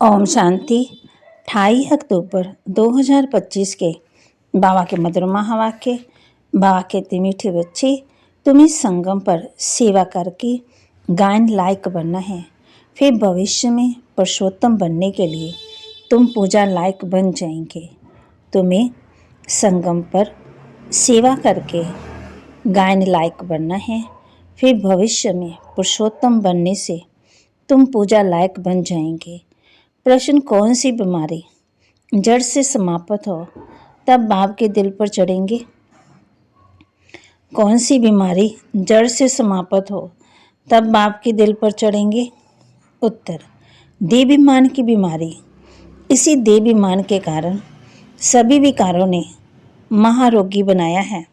ओम शांति। 28 अक्टूबर 2025 के बाबा के मधुरमा वाक्य। बाबा कहते मीठे बच्चे, तुम्हें संगम पर सेवा करके गायन लायक बनना है। फिर भविष्य में पुरुषोत्तम बनने के लिए तुम पूजा लायक बन जाएंगे। तुम्हें संगम पर सेवा करके गायन लायक बनना है। फिर भविष्य में पुरुषोत्तम बनने से तुम पूजा लायक बन जाएंगे। प्रश्न, कौन सी बीमारी जड़ से समाप्त हो तब बाप के दिल पर चढ़ेंगे? कौन सी बीमारी जड़ से समाप्त हो तब बाप के दिल पर चढ़ेंगे? उत्तर, देहाभिमान की बीमारी। इसी देहाभिमान के कारण सभी विकारों ने महारोगी बनाया है।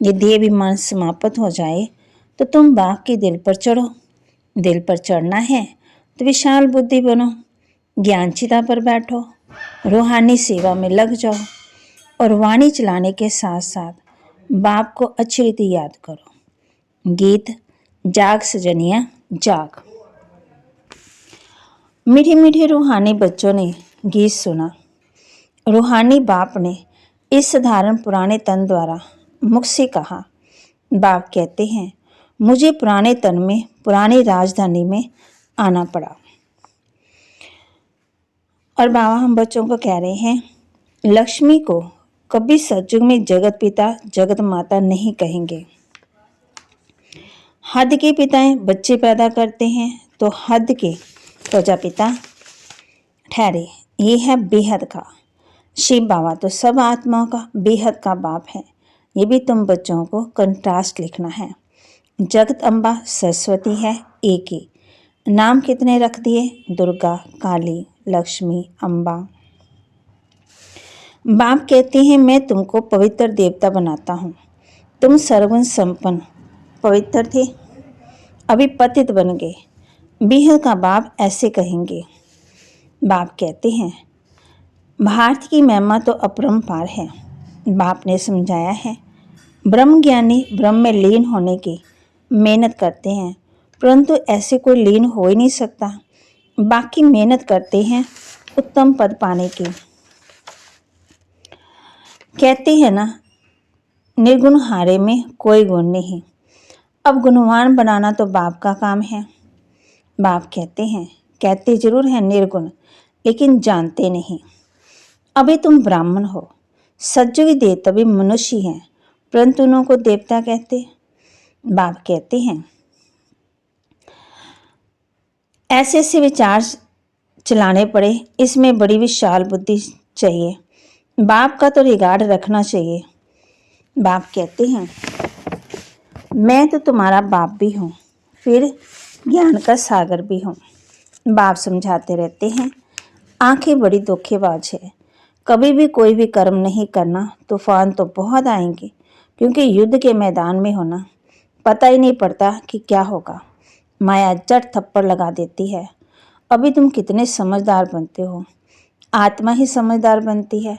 ये देहाभिमान समाप्त हो जाए तो तुम बाप के दिल पर चढ़ो। दिल पर चढ़ना है तो विशाल बुद्धि बनो, ज्ञानचिता पर बैठो, रूहानी सेवा में लग जाओ और वाणी चलाने के साथ साथ बाप को अच्छी रीति याद करो। गीत जाग सजनिया जाग। मीठे मीठे रूहानी बच्चों ने गीत सुना। रूहानी बाप ने इस साधारण पुराने तन द्वारा मुख से कहा। बाप कहते हैं, मुझे पुराने तन में पुरानी राजधानी में आना पड़ा। और बाबा हम बच्चों को कह रहे हैं, लक्ष्मी को कभी सतयुग में जगत पिता जगत माता नहीं कहेंगे। हद के पिताएं बच्चे पैदा करते हैं तो हद के प्रजापिता ठहरे। ये है बेहद का। शिव बाबा तो सब आत्माओं का बेहद का बाप है। ये भी तुम बच्चों को कंट्रास्ट लिखना है। जगत अम्बा सरस्वती है एक ही। नाम कितने रख दिए? दुर्गा, काली, लक्ष्मी, अम्बा। बाप कहते हैं, मैं तुमको पवित्र देवता बनाता हूँ। तुम सर्वगुण संपन्न पवित्र थे, अभी पतित बन गए। बेहद का बाप ऐसे कहेंगे। बाप कहते हैं, भारत की महिमा तो अपरंपार है। बाप ने समझाया है, ब्रह्म ज्ञानी ब्रह्म में लीन होने की मेहनत करते हैं, परंतु ऐसे कोई लीन हो ही नहीं सकता। बाकी मेहनत करते हैं उत्तम पद पाने की। कहते हैं ना, निर्गुण हारे में कोई गुण नहीं। अब गुणवान बनाना तो बाप का काम है। बाप कहते हैं, कहते जरूर हैं निर्गुण, लेकिन जानते नहीं। अभी तुम ब्राह्मण हो, सज्जोगी देवता तभी मनुष्य हैं, परंतु उनको देवता कहते। बाप कहते हैं, ऐसे ऐसे विचार चलाने पड़े, इसमें बड़ी विशाल बुद्धि चाहिए। बाप का तो रिगार्ड रखना चाहिए। बाप कहते हैं, मैं तो तुम्हारा बाप भी हूँ, फिर ज्ञान का सागर भी हूँ। बाप समझाते रहते हैं, आंखें बड़ी धोखेबाज है। कभी भी कोई भी कर्म नहीं करना, तूफान तो बहुत आएंगे, क्योंकि युद्ध के मैदान में होना पता ही नहीं पड़ता कि क्या होगा। माया जट थप्पड़ लगा देती है। अभी तुम कितने समझदार बनते हो। आत्मा ही समझदार बनती है,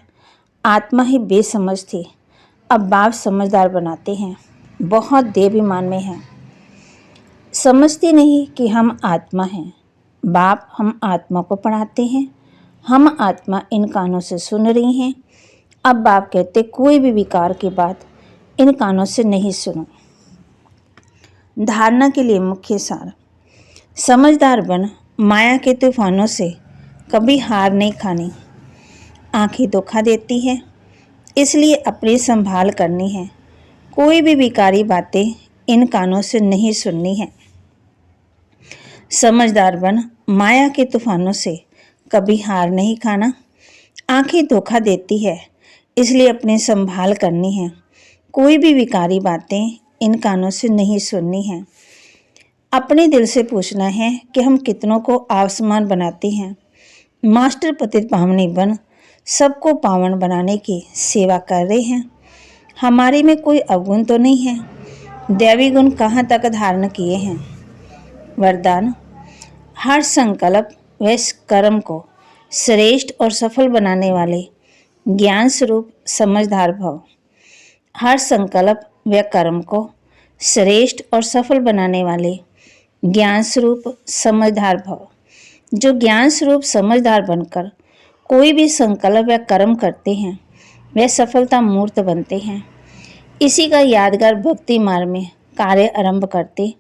आत्मा ही बेसमझ थी। अब बाप समझदार बनाते हैं। बहुत देहाभिमान में है, समझते नहीं कि हम आत्मा हैं। बाप हम आत्मा को पढ़ाते हैं। हम आत्मा इन कानों से सुन रही हैं। अब बाप कहते, कोई भी विकार की बात इन कानों से नहीं सुनो। धारणा के लिए मुख्य सार, समझदार बन, माया के तूफानों से कभी हार नहीं खानी। आंखें धोखा देती है, इसलिए अपनी संभाल करनी है। कोई भी विकारी बातें इन कानों से नहीं सुननी है। समझदार बन, माया के तूफानों से कभी हार नहीं खाना। आंखें धोखा देती है, इसलिए अपनी संभाल करनी है। कोई भी विकारी बातें इन कानों से नहीं सुननी है। अपने दिल से पूछना है कि हम कितनों को आसमान बनाते हैं। मास्टर पतित पावनी बन सबको पावन बनाने की सेवा कर रहे हैं। हमारे में कोई अवगुण तो नहीं है। दैवी गुण कहाँ तक धारण किए हैं। वरदान, हर संकल्प व कर्म को श्रेष्ठ और सफल बनाने वाले ज्ञान स्वरूप समझदार भव। हर संकल्प व कर्म को श्रेष्ठ और सफल बनाने वाले ज्ञान स्वरूप समझदार भव। जो ज्ञान स्वरूप समझदार बनकर कोई भी संकल्प या कर्म करते हैं वह सफलता मूर्त बनते हैं। इसी का यादगार भक्ति मार्ग में कार्य आरंभ करते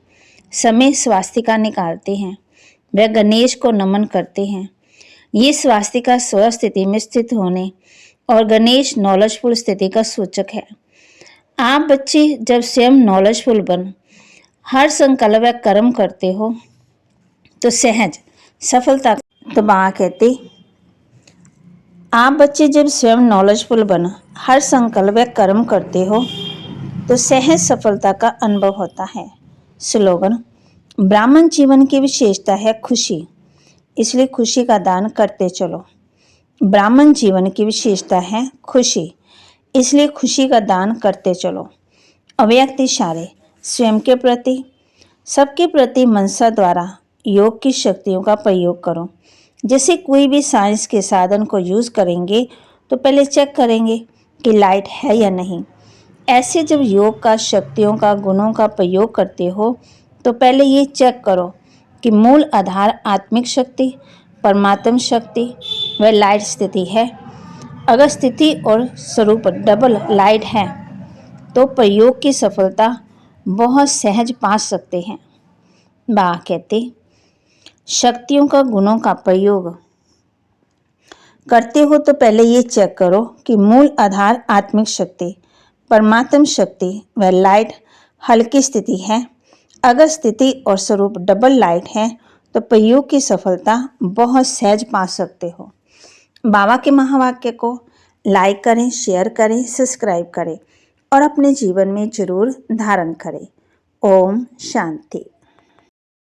समय स्वास्तिका निकालते हैं। वह गणेश को नमन करते हैं। ये स्वास्तिका स्वस्थिति में स्थित होने और गणेश नॉलेजफुल स्थिति का सूचक है। आप बच्चे जब स्वयं नॉलेजफुल बन हर संकल्प या कर्म करते हो तो सहज सफलता। तो माँ कहते, आप बच्चे जब स्वयं नॉलेजफुल बन हर संकल्प या कर्म करते हो तो सहज सफलता का अनुभव होता है। स्लोगन, ब्राह्मण जीवन की विशेषता है खुशी, इसलिए खुशी का दान करते चलो। ब्राह्मण जीवन की विशेषता है खुशी, इसलिए खुशी का दान करते चलो। अव्यक्त इशारे, स्वयं के प्रति सबके प्रति मनसा द्वारा योग की शक्तियों का प्रयोग करो। जैसे कोई भी साइंस के साधन को यूज़ करेंगे तो पहले चेक करेंगे कि लाइट है या नहीं। ऐसे जब योग का शक्तियों का गुणों का प्रयोग करते हो तो पहले ये चेक करो कि मूल आधार आत्मिक शक्ति, परमात्म शक्ति व लाइट स्थिति है। अगर स्थिति और स्वरूप डबल लाइट है तो प्रयोग की सफलता बहुत सहज पा सकते हैं। बा कहते, शक्तियों का गुणों का प्रयोग करते हो तो पहले ये चेक करो कि मूल आधार आत्मिक शक्ति, परमात्म शक्ति व लाइट हल्की स्थिति है। अगर स्थिति और स्वरूप डबल लाइट है तो प्रयोग की सफलता बहुत सहज पा सकते हो। बाबा के महावाक्य को लाइक करें, शेयर करें, सब्सक्राइब करें और अपने जीवन में जरूर धारण करें। ओम शांति।